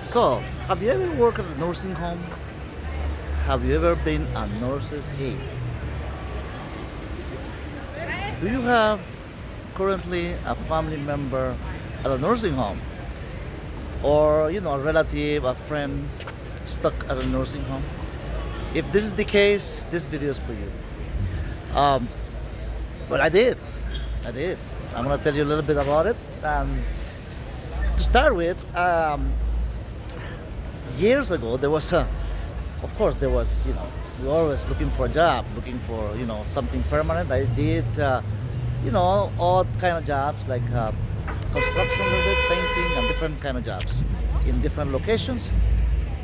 So, have you ever worked at a nursing home? Have you ever been a nurse's aide? Do you have currently a family member at a nursing home? Or, a relative, a friend stuck at a nursing home? If this is the case, this video is for you. Um, but I did. I did. I'm gonna tell you a little bit about it. To start with, years ago there was of course there was, we were always looking for a job, looking for, something permanent. I did, odd kind of jobs like construction, a little bit, painting, and different kind of jobs in different locations.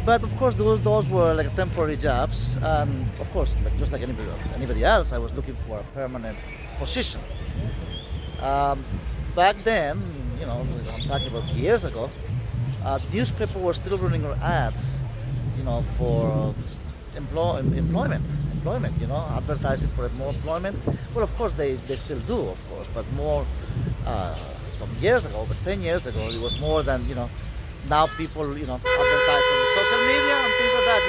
But of course, those were like temporary jobs, and of course, just like anybody else, I was looking for a permanent position. Um, Back then, I'm talking about years ago, newspaper were still running ads, for employment, advertising for more employment. Well, of course, they still do, of course, but more, some years ago, but 10 years ago, it was more than, now people, advertise on the social media and things like that,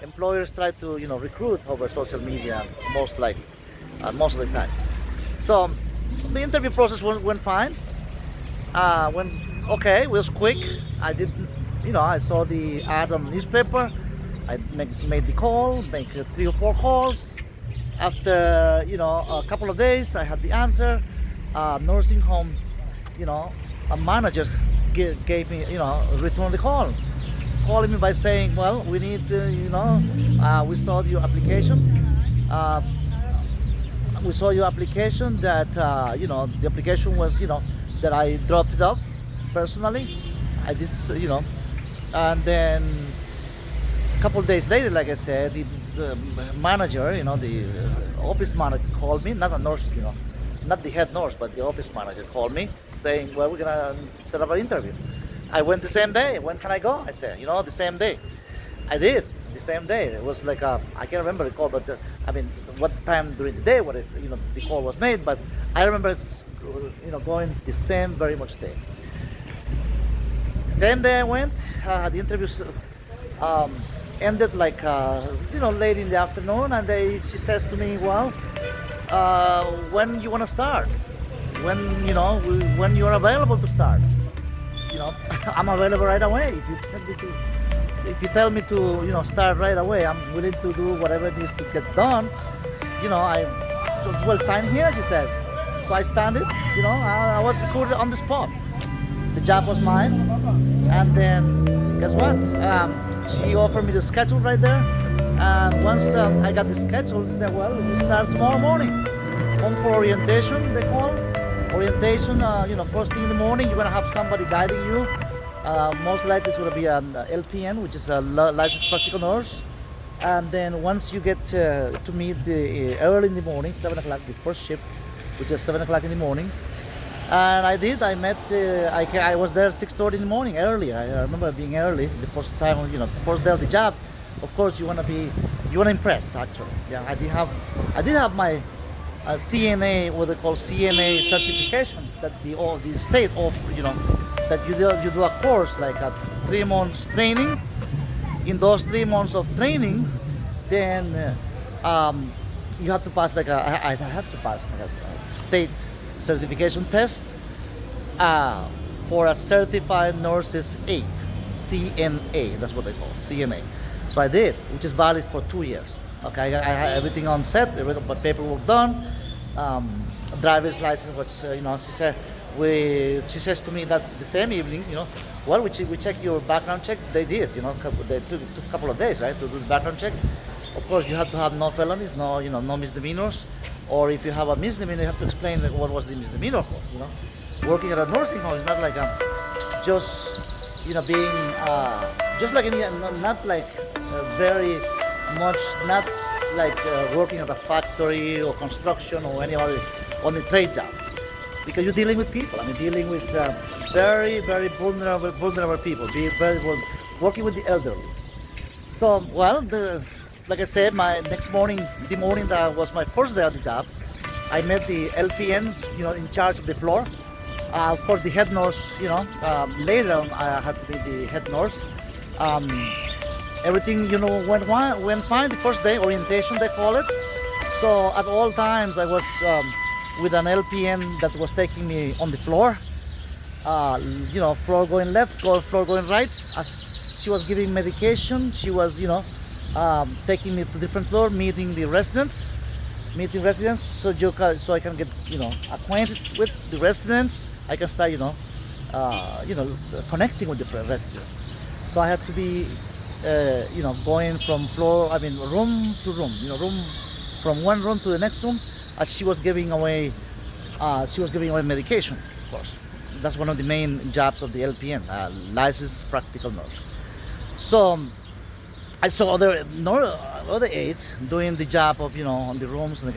Employers try to, recruit over social media most likely, most of the time. So the interview process went fine. Went okay, it was quick. I didn't, I saw the ad on the newspaper. I made the call, make 3 or 4 calls. After, a couple of days, I had the answer. Nursing home, a manager gave me, returned the call. Calling me by saying, well, we need to, we saw your application. We saw your application that, the application was, that I dropped it off personally. I did, and then a couple of days later, like I said, the manager, the office manager called me, not a nurse, not the head nurse, but the office manager called me saying, well, we're gonna set up an interview. I went the same day. When can I go? I said, the same day. I did the same day. It was like I can't remember the call, but what time during the day, the call was made. But I remember, going the same very much day. Same day I went. The interview ended like late in the afternoon, and she says to me, well, when you want to start? When you're available to start? I'm available right away. If you tell me to start right away, I'm willing to do whatever it is to get done. Well, sign here, she says. So I stand it. I was recruited on the spot. The job was mine, and then guess what? She offered me the schedule right there. And once I got the schedule, she said, well, we start tomorrow morning. Home for orientation, they call. Orientation, first thing in the morning, you're gonna have somebody guiding you. Most likely it's gonna be an LPN, which is a licensed practical nurse. And then once you get to meet early in the morning, 7 o'clock, the first shift, which is 7 o'clock in the morning. And I did. I met. I was there 6:30 in the morning, early. I remember being early the first time. First day of the job. Of course, you wanna impress. Actually, yeah. I did have my CNA, what they call CNA certification that the state offer. That you do a course like a 3 months training. In those 3 months of training, then you have to pass I had to pass like a state certification test for a certified nurse's aide, CNA. That's what they call it, CNA. So I did, which is valid for 2 years. Okay, I had everything on set, but paperwork done. Driver's license, which she says to me that the same evening, well, we check your background check. They did, they took a couple of days, right, to do the background check. Of course, you have to have no felonies, no misdemeanors, or if you have a misdemeanor, you have to explain what was the misdemeanor for. Working at a nursing home is not like just being just like any, not like very much, not like working at a factory or construction or any other on a trade job, because you're dealing with people. Dealing with very, very vulnerable people. Working with the elderly. So, well, like I said, my next morning, the morning that was my first day at the job, I met the LPN, in charge of the floor. For the head nurse, later on I had to be the head nurse. Um, Everything, went fine the first day, orientation they call it. So at all times I was with an LPN that was taking me on the floor. Floor going left, floor going right. As she was giving medication, she was, taking me to different floor, meeting residents, so I can get, acquainted with the residents. I can start, connecting with different residents. So I had to be, going from room to room, room from one room to the next room, as she was giving away medication, of course. That's one of the main jobs of the LPN, licensed practical nurse. So I saw other aides doing the job of, on the rooms, and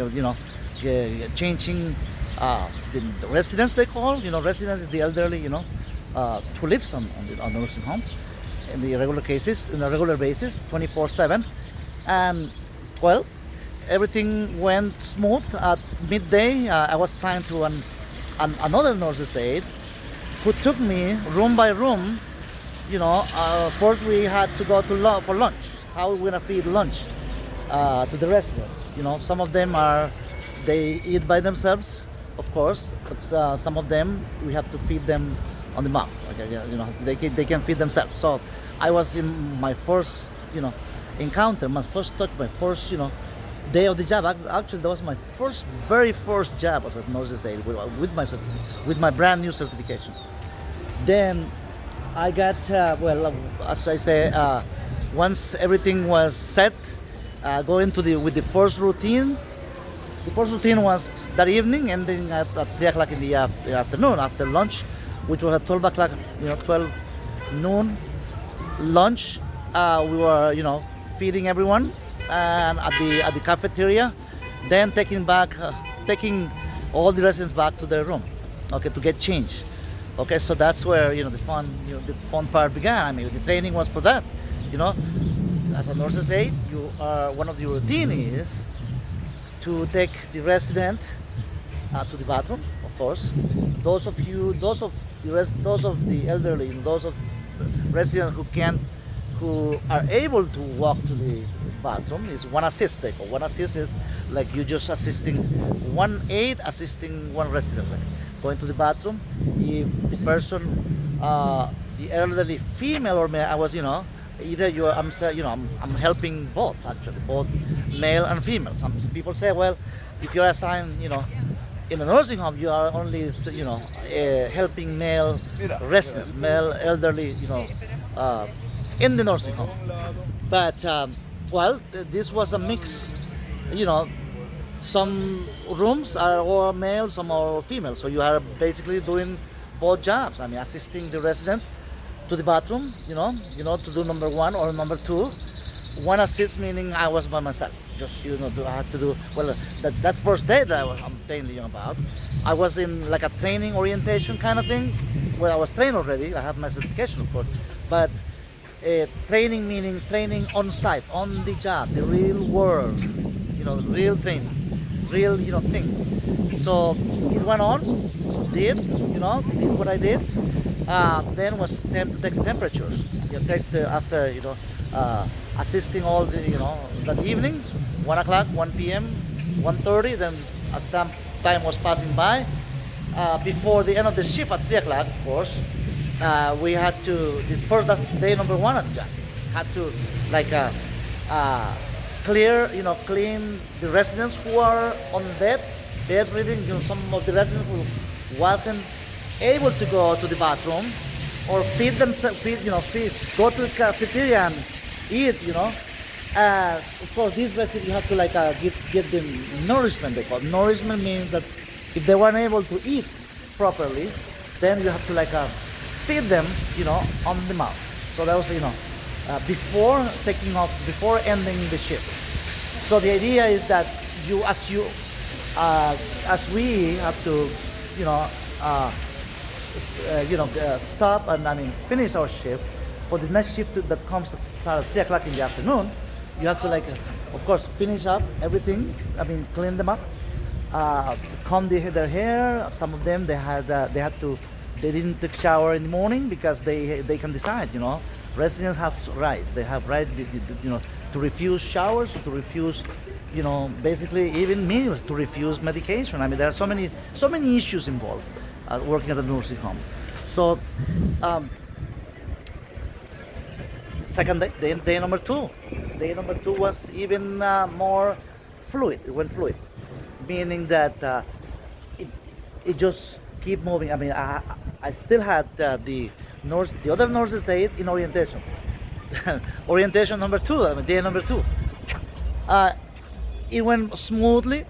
changing the residents they call. Residents is the elderly, who lives on the nursing home in the regular basis, 24/7. And well, everything went smooth. At midday, I was assigned to another nurse's aide who took me room by room. First we had to go for lunch. How are we gonna feed lunch to the residents? Some of them they eat by themselves, of course, but some of them we have to feed them on the mouth. Okay, they can feed themselves. So I was in my first, encounter, my first touch, my first, day of the job. Actually, that was my very first job as a nurse's aide with my brand new certification. Then I got, as I say, once everything was set, going with the first routine. The first routine was that evening, ending at 3 o'clock in the afternoon after lunch, which was at 12 o'clock, 12 noon lunch. We were, feeding everyone and at the cafeteria, then taking all the residents back to their room, okay, to get changed. Okay, so that's where the fun part began. The training was for that. As a nurse's aide, one of the routine is to take the resident to the bathroom, of course. Those of the elderly, those of residents who are able to walk to the bathroom, is one assist. They call one assist is like you just assisting one aide assisting one resident, like going to the bathroom. If the person, the elderly female or male, I'm helping both, actually, both male and female. Some people say, well, if you're assigned, in a nursing home, you are only, helping male residents, male elderly, in the nursing home. But this was a mix. Some rooms are all male, some are female. So you are basically doing both jobs. Assisting the resident to the bathroom, to do number one or number two. One assist meaning I was by myself. Just I had to do that first day that I'm telling you about. I was in like a training orientation kind of thing. Well, I was trained already. I have my certification, of course, but training meaning training on site, on the job, the real world, real training, real thing. So it went on, did what I did. Then was time to take temperatures. After assisting all the that evening, 1 o'clock, 1 p.m., 1:30. Then as time was passing by, before the end of the shift at 3 o'clock, of course, we had to, that's day number one at the job, had to clean the residents who are on bedridden. Some of the residents who wasn't able to go to the bathroom or go to the cafeteria and eat. Of course, these residents you have to give them nourishment. They call nourishment means that if they weren't able to eat properly, then you have to feed them, on the mouth. So that was, before taking off, before ending the shift. So the idea is that as we have to, stop and finish our shift for the next shift that comes at 3 o'clock in the afternoon. You have to of course, finish up everything. Clean them up, uh, comb their hair. Some of them they didn't take shower in the morning because they can decide. Residents have right. They have right. To refuse showers, to refuse, basically even meals, to refuse medication. I mean, there are so many issues involved working at a nursing home. So, um, second day number two. Day number two was even more fluid. It went fluid, meaning that it, it just keep moving. I mean, I still had the other nurses aide in orientation. Orientation number two, I mean, day number two. Uh, it went smoothly,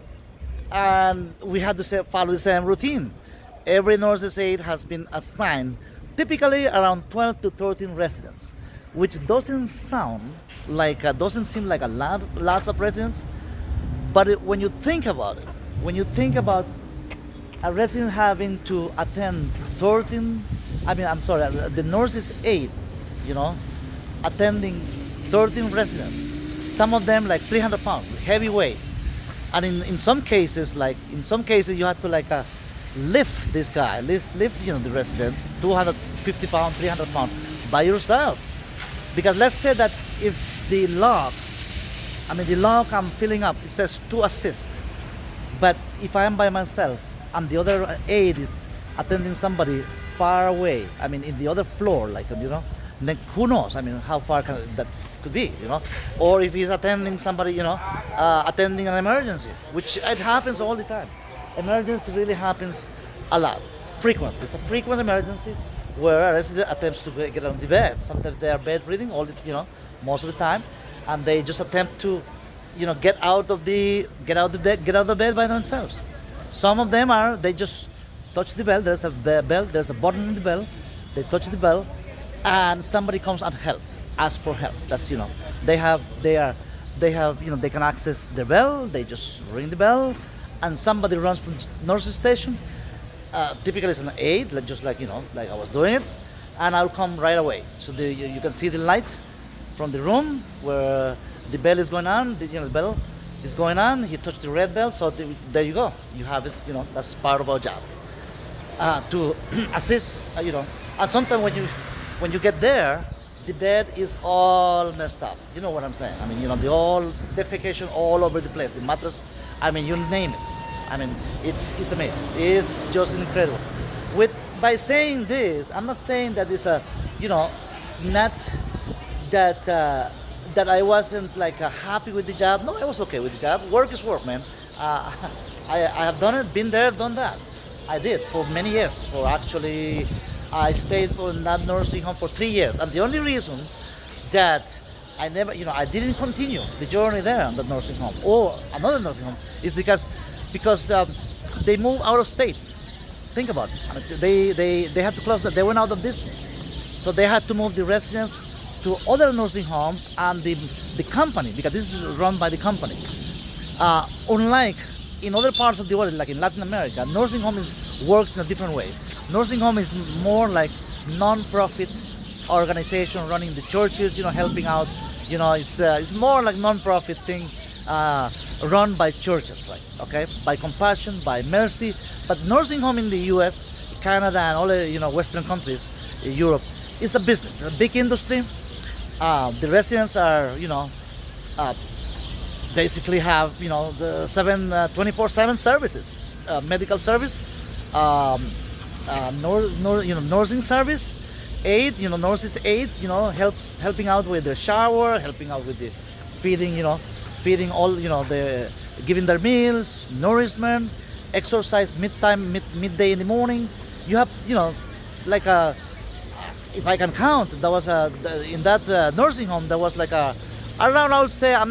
and we had to follow the same routine. Every nurse's aide has been assigned typically around 12 to 13 residents, which doesn't seem like a lots of residents. But when you think about it, when you think about a resident having to attend 13, I mean, I'm sorry, the nurse's aide, you know, attending 13 residents, some of them like 300 pounds, heavy weight. And in some cases, you have to lift this guy, lift, the resident, 250 pounds, 300 pounds by yourself. Because let's say that if the log I'm filling up, it says to assist. But if I am by myself and the other aide is attending somebody far away, I mean, in the other floor, then who knows? I mean, how far that could be. Or if he's attending somebody, attending an emergency, which it happens all the time. Emergency really happens a lot, frequent. It's a frequent emergency where a resident attempts to get on the bed. Sometimes they are bedridden, most of the time, and they just attempt to, get out of the bed by themselves. Some of them they just touch the bell. There's a bell. There's a button on the bell. They touch the bell, and somebody comes and ask for help. That's they can access the bell. They just ring the bell, and somebody runs from the nurse's station. Typically, it's an aide, like I was doing it, and I'll come right away. So you can see the light from the room where the bell is going on. The bell is going on. He touched the red bell, so there you go. You have it. That's part of our job to assist. And sometimes when you get there, the bed is all messed up. You know what I'm saying? I mean, the all defecation all over the place. The mattress, I mean, you name it. I mean, it's amazing. It's just incredible. By saying this, I'm not saying that it's not that I wasn't happy with the job. No, I was okay with the job. Work is work, man. I have done it, been there, done that. I did for many years. I stayed in that nursing home for 3 years, and the only reason that I didn't continue the journey there in the nursing home or another nursing home is because they moved out of state. Think about it. I mean, they had to close that. They went out of business, so they had to move the residents to other nursing homes, and the company, because this is run by the company. Unlike in other parts of the world, like in Latin America, nursing home works in a different way. Nursing home is more like non-profit organization running the churches, helping out. It's more like non-profit thing run by churches, right? Okay, by compassion, by mercy. But nursing home in the U.S., Canada, and all the Western countries, Europe, is a business. It's a big industry. The residents are, basically have, the 24/7 services, medical service, nursing service, nurses aid, helping out with the shower, helping out with the feeding all, giving their meals, nourishment, exercise midday in the morning. You have, if I can count, there was in that nursing home, there was around, I would say, I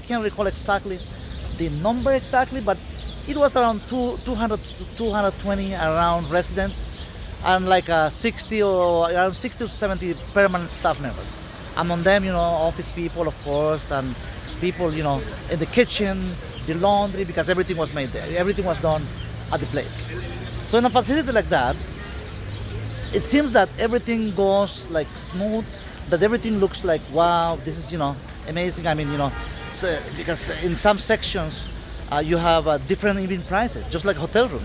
can't recall exactly the number exactly, but it was around 200 to 220 around residents, and 60 or around 60 to 70 permanent staff members. Among them, office people, of course, and people, in the kitchen, the laundry, because everything was made there. Everything was done at the place. So in a facility like that, it seems that everything goes smooth, that everything looks like, wow, this is, amazing. I mean, so, because in some sections, You have different even prices, just like hotel room.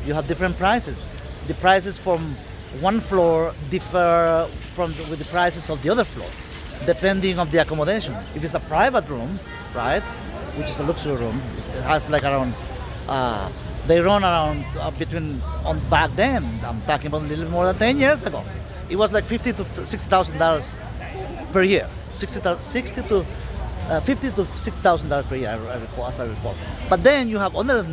You have different prices. The prices from one floor differ with the prices of the other floor, depending on the accommodation. If it's a private room, right, which is a luxury room, it has like around. They run around between on back then. I'm talking about a little more than 10 years ago. It was like $50,000 to $60,000 per year. 60 to $50,000 to $60,000 per year, as I recall. But then you have other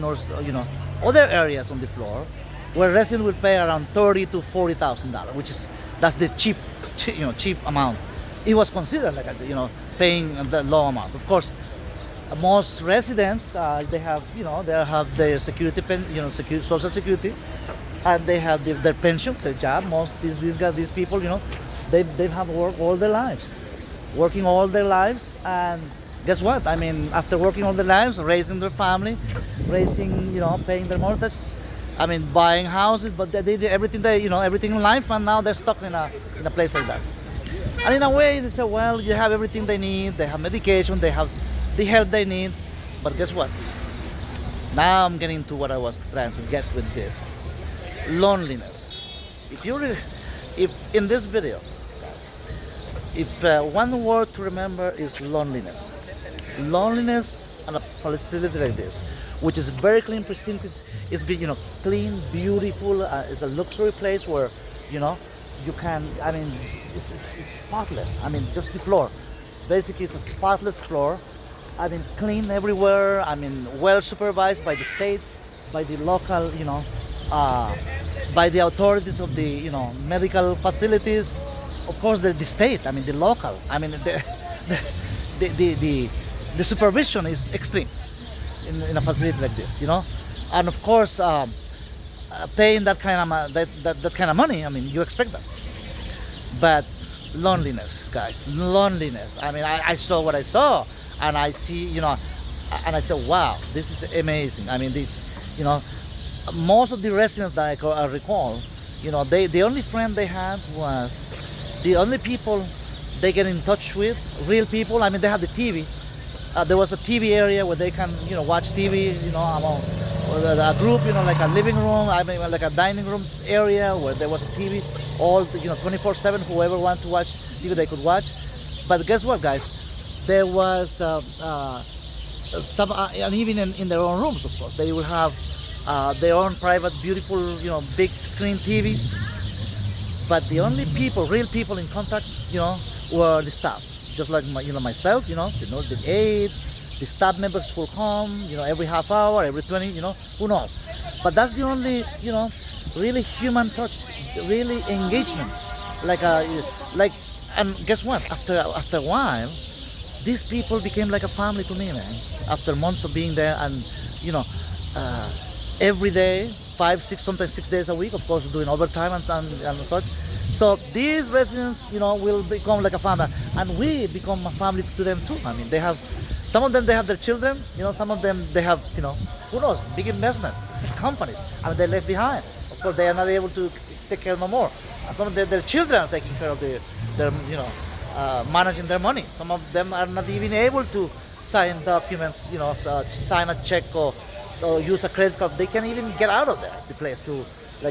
areas on the floor where residents will pay around $30,000 to $40,000, that's the cheap amount. It was considered like paying the low amount. Of course, most residents they have their security social security, and they have their pension, their job. Most these people, they have worked all their lives, working all their lives, and guess what? I mean, after working all their lives, raising their family, paying their mortgage, I mean, buying houses, but they did everything everything in life, and now they're stuck in a place like that. And in a way, they say, well, you have everything they need. They have medication, they have the help they need, but guess what? Now I'm getting to what I was trying to get with this: loneliness. If in this video, guys, if one word to remember is loneliness. Loneliness and a facility like this, which is very clean, pristine. It's been clean, beautiful. It's a luxury place where you can. I mean, it's spotless. I mean, just the floor. Basically, it's a spotless floor. I mean, clean everywhere. I mean, well supervised by the state, by the local, by the authorities of the, medical facilities. Of course, the state. I mean, the local. I mean, the supervision is extreme in a facility like this, And of course, paying that kind of that kind of money. I mean, you expect that. But loneliness, guys, loneliness. I mean, I saw what I saw. And I see, and I said, wow, this is amazing. I mean, most of the residents that I recall, the only friend they had was the only people they get in touch with, real people. I mean, they have the TV. There was a TV area where they can, watch TV, among a group, like a living room, I mean, like a dining room area where there was a TV, all, 24/7, whoever wanted to watch TV, they could watch. But guess what, guys? There was some, and even in their own rooms, of course, they will have their own private, beautiful, big screen TV. But the only people, real people in contact, were the staff. Just like myself, the aide, the staff members will come, every half hour, every 20, who knows. But that's the only, really human touch, really engagement. And guess what? After a while, these people became like a family to me, man. After months of being there, and every day, 5, 6, sometimes 6 days a week, of course, doing overtime and such. So these residents, will become like a family, and we become a family to them too. I mean, some of them they have their children, some of them they have, who knows, big investment companies. I mean, they left behind. Of course, they are not able to take care no more. And some of their children are taking care of their managing their money. Some of them are not even able to sign documents, sign a check or use a credit card. They can't even get out of the place to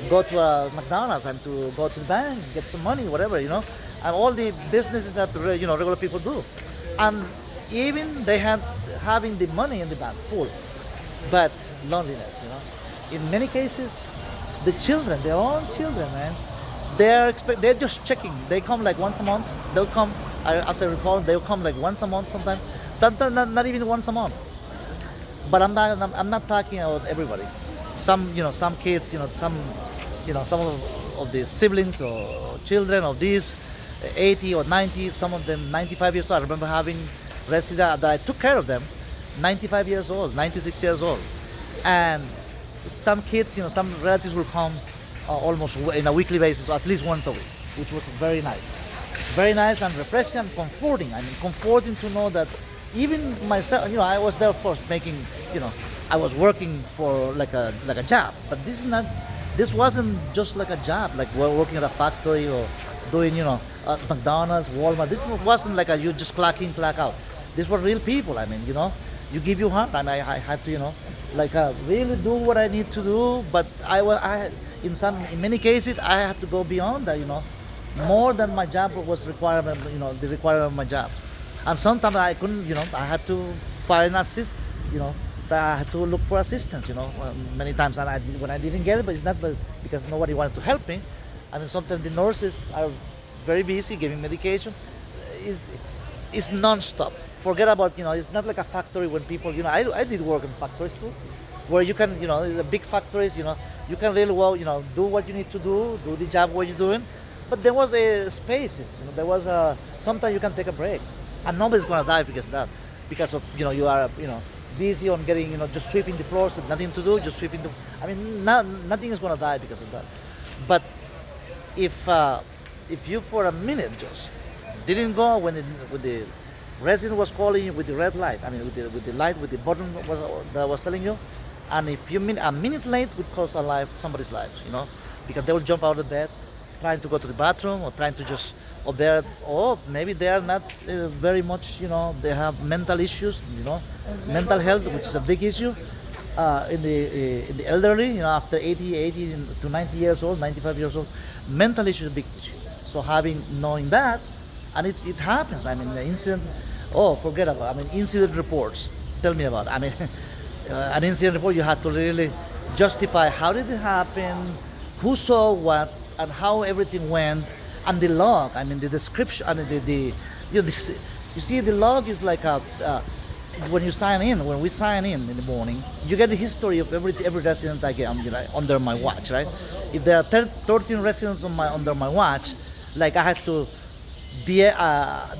go to a McDonald's and to go to the bank, get some money, whatever, and all the businesses that regular people do. And even they having the money in the bank full, but loneliness, In many cases, the children, their own children, man, they're just checking. They come like once a month. They'll come, as I recall, they'll come like once a month sometimes. Sometimes not even once a month. But I'm not talking about everybody. Some kids, some of the siblings or children of these 80 or 90, some of them 95 years old. I remember having residents that I took care of them, 95 years old, 96 years old. And some kids, some relatives will come almost in a weekly basis, or at least once a week, which was very nice. Very nice and refreshing and comforting. I mean, comforting to know that even myself, I was there, of course, making, I was working for like a job. But this wasn't just like a job, like we're working at a factory or doing, at McDonald's, Walmart. This wasn't like you just clock in, clock out. These were real people, I mean, you give your heart. And I had to, like really do what I need to do. But in many cases, I had to go beyond that, more than my job was requirement, the requirement of my job. And sometimes I couldn't, I had to find assist, you know, so I had to look for assistance, many times. And when I didn't get it, but it's not because nobody wanted to help me. I mean, sometimes the nurses are very busy giving medication. Is non-stop. Forget about, it's not like a factory when people, I did work in factories too, where you can, the big factories, you can really well, do what you need to do the job what you're doing. But there was a spaces, there was sometimes you can take a break, and nobody's gonna die because of, you are, busy on getting, just sweeping the floors, nothing to do, just sweeping I mean, nothing is gonna die because of that. But if you for a minute just didn't go when the resident was calling you with the red light, I mean with the light with the button that I was telling you, and if you a minute late would cost somebody's life, because they will jump out of bed, trying to go to the bathroom or trying to just or maybe they are not very much, they have mental issues, mental health, which is a big issue in the elderly, after 80 to 90 years old, 95 years old, mental issue is a big issue. So knowing that, and it happens. I mean, the incident. Oh, forget about. I mean, incident reports. Tell me about. I mean, an incident report. You have to really justify how did it happen, who saw what, and how everything went, and the log. I mean, the description. I mean, you see, the log is like when you sign in. When we sign in the morning, you get the history of every resident I get under my watch, right? If there are 13 residents under my watch, like I had to. The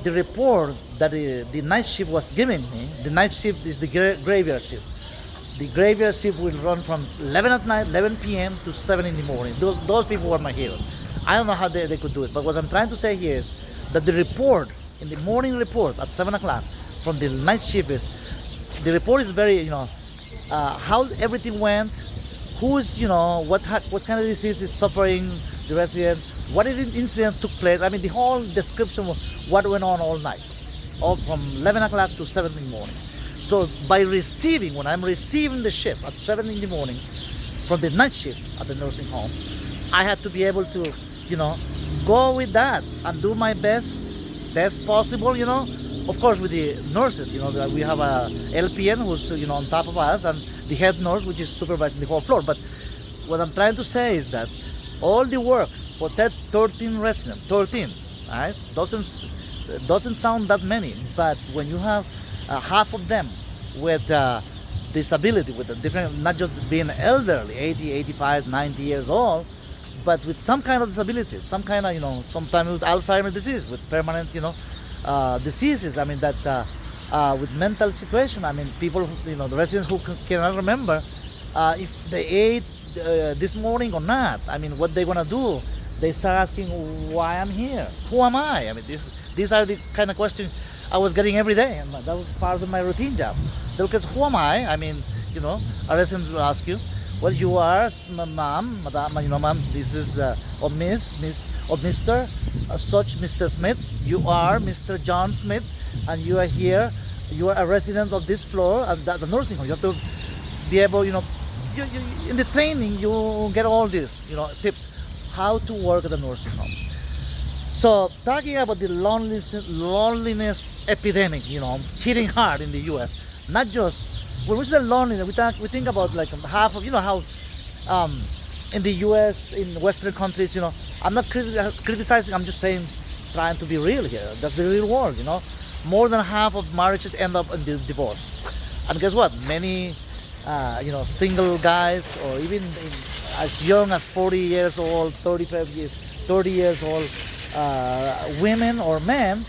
report that the night shift was giving me, the night shift is the graveyard shift. The graveyard shift will run from 11 at night, 11 p.m. to 7 in the morning. Those people were my heroes. I don't know how they could do it, but what I'm trying to say here is that the report, in the morning report at 7 o'clock from the night shift the report is very, how everything went, who's, what kind of disease is suffering the resident, what incident took place. I mean, the whole description of what went on all night, all from 11 o'clock to 7 in the morning. So when I'm receiving the shift at 7 in the morning from the night shift at the nursing home, I had to be able to, go with that and do my best possible, Of course, with the nurses, we have a LPN who's, on top of us, and the head nurse, which is supervising the whole floor. But what I'm trying to say is that all the work for that 13 residents, 13, right? Doesn't sound that many, but when you have half of them with disability, with a different, not just being elderly, 80, 85, 90 years old, but with some kind of disability, some kind of, sometimes with Alzheimer's disease, with permanent, diseases. I mean, that with mental situation, I mean, people, the residents who cannot remember if they ate this morning or not. I mean, what they gonna do? They start asking why I'm here. Who am I? I mean, these are the kind of questions I was getting every day, and that was part of my routine job. They look at who am I? I mean, a resident will ask you, well, you are ma'am, madam, ma'am, this is or miss, or Mr. Such Mr. Smith. You are Mr. John Smith, and you are here. You are a resident of this floor and the nursing home. You have to be able, you in the training you get all this, tips how to work at the nursing home. So talking about the loneliness epidemic, hitting hard in the U.S. Not just when we say loneliness, we think about like half of, how in the U.S. in Western countries, I'm not criticizing. I'm just saying, trying to be real here. That's the real world, More than half of marriages end up in divorce, and guess what? Many single guys, or even as young as 40 years old, 35 years, 30 years old, women or men,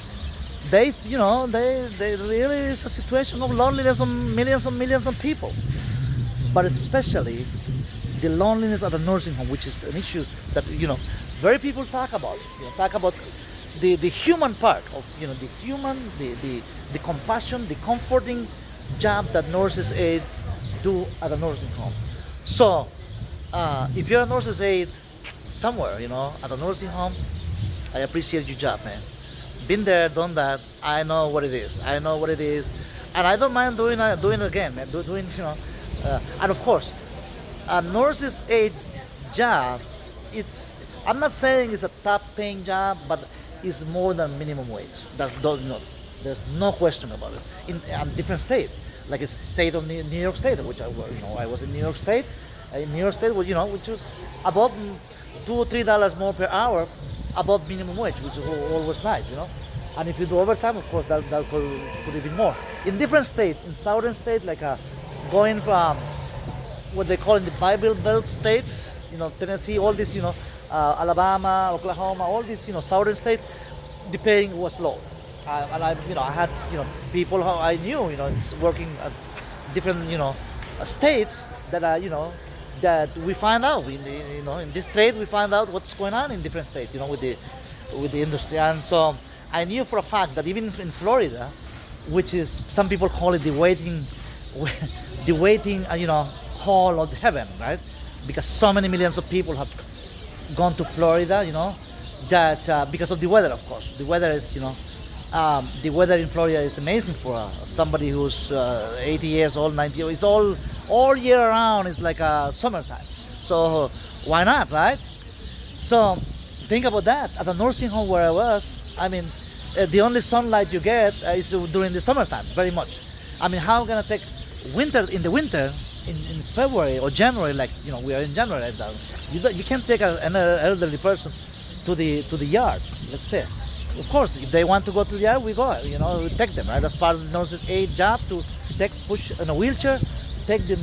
they really is a situation of loneliness on millions of people. But especially the loneliness at the nursing home, which is an issue that, very people talk about. Talk about the human part of, the human, the compassion, the comforting job that nurses aid do at a nursing home. So, if you're a nurse's aide somewhere, at a nursing home, I appreciate your job, man. Been there, done that. I know what it is. and I don't mind doing it again, man. Doing and of course, a nurse's aide job. It's I'm not saying it's a top paying job, but it's more than minimum wage. There's no question about it. In a different state, like it's state of New York State, which I was in New York State. In New York State, which was above $2 or $3 more per hour, above minimum wage, which is always nice. And if you do overtime, of course, that could even more. In different states, in southern states, like going from what they call in the Bible Belt states, Tennessee, all this, Alabama, Oklahoma, all these, southern states, the paying was low. And I had, people who I knew, working at different, states that are, that we find out, in this trade, we find out what's going on in different states, with the industry. And so I knew for a fact that even in Florida, which is, some people call it the waiting, hall of heaven, right? Because so many millions of people have gone to Florida, that because of the weather, of course. The weather is, the weather in Florida is amazing for somebody who's 80 years old, 90 years old. It's all year round. It's like summertime. So why not, right? So think about that. At the nursing home where I was, the only sunlight you get is during the summertime, very much. How gonna take in the winter, in February or January, like we are in January right now. You can't take an elderly person to the yard, let's say. Of course, if they want to go to the yard, we go. We take them, right? That's part of the nurse's aide job to push in a wheelchair, take them,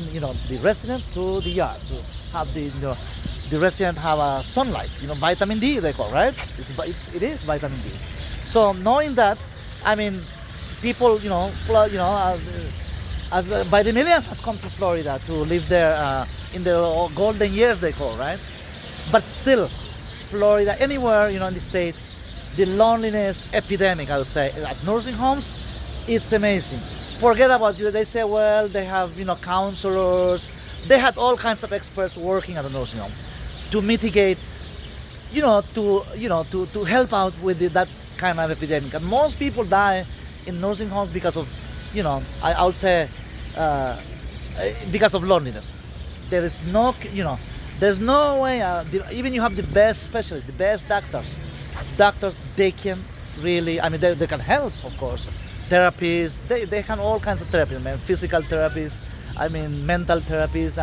the resident to the yard to have the resident have sunlight, vitamin D they call, right? It is vitamin D. So knowing that, people, as by the millions has come to Florida to live there in the golden years they call, right? But still, Florida, anywhere, in the state, the loneliness epidemic, I would say, at nursing homes, it's amazing. Forget about it. They say, well, they have, counselors. They had all kinds of experts working at the nursing home to mitigate, to help out with that kind of epidemic. And most people die in nursing homes because of, I would say, because of loneliness. There is no, there's no way, even you have the best specialists, the best doctors, they can really, they can help, of course. Therapies, they can all kinds of therapies, physical therapies, mental therapies,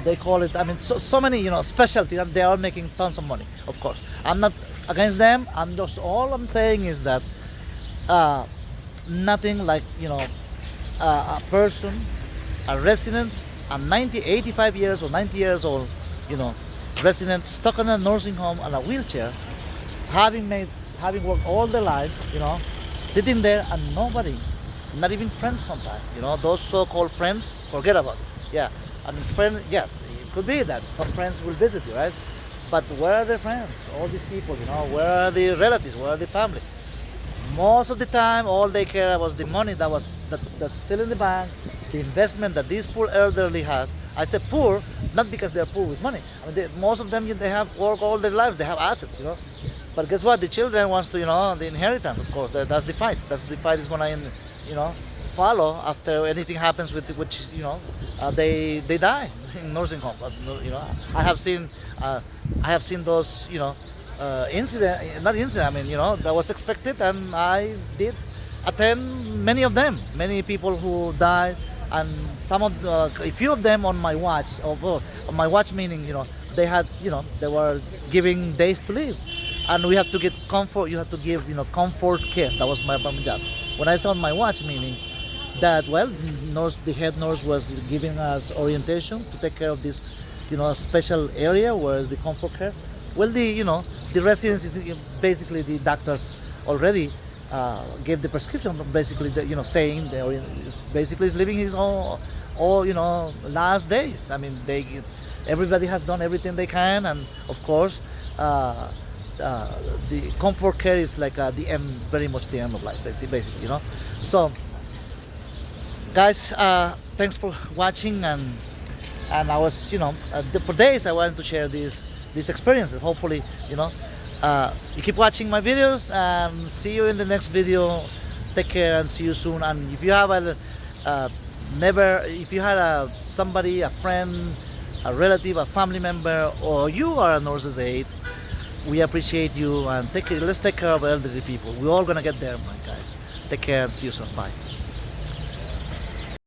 they call it, so many, specialties, and they are making tons of money, of course. I'm not against them, all I'm saying is that nothing like, a person, a resident, a 85 years or 90 years old, resident stuck in a nursing home on a wheelchair, having worked all their lives, sitting there and nobody, not even friends sometimes, those so-called friends, forget about it. Yeah, friends, yes, it could be that some friends will visit you, right? But where are their friends? All these people, where are the relatives? Where are the family? Most of the time, all they care about was the money that's still in the bank, the investment that this poor elderly has. I say poor, not because they're poor with money. Most of them, they have worked all their lives, they have assets, But guess what? The children wants to, the inheritance, of course. That's the fight. That's the fight is gonna, follow after anything happens with which, they die in nursing home. But, I have seen those, that was expected, and I did attend many of them. Many people who died, and a few of them on my watch. On my watch meaning, they had, they were giving days to live. And we have to get comfort. You have to give, comfort care. That was my job. When I saw on my watch, meaning that, well, the head nurse was giving us orientation to take care of this, special area where is the comfort care. Well, the residents is basically the doctors already gave the prescription. Basically, saying basically is living his own, last days. Everybody has done everything they can, and of course. The comfort care is like the end, very much the end of life, basically, So, guys, thanks for watching, and I was, for days I wanted to share these experiences. Hopefully, you keep watching my videos, and see you in the next video. Take care and see you soon. And if you have if you had somebody, a friend, a relative, a family member, or you are a nurse's aide, we appreciate you and let's take care of elderly people. We're all gonna get there, my guys. Take care and see you soon. Bye.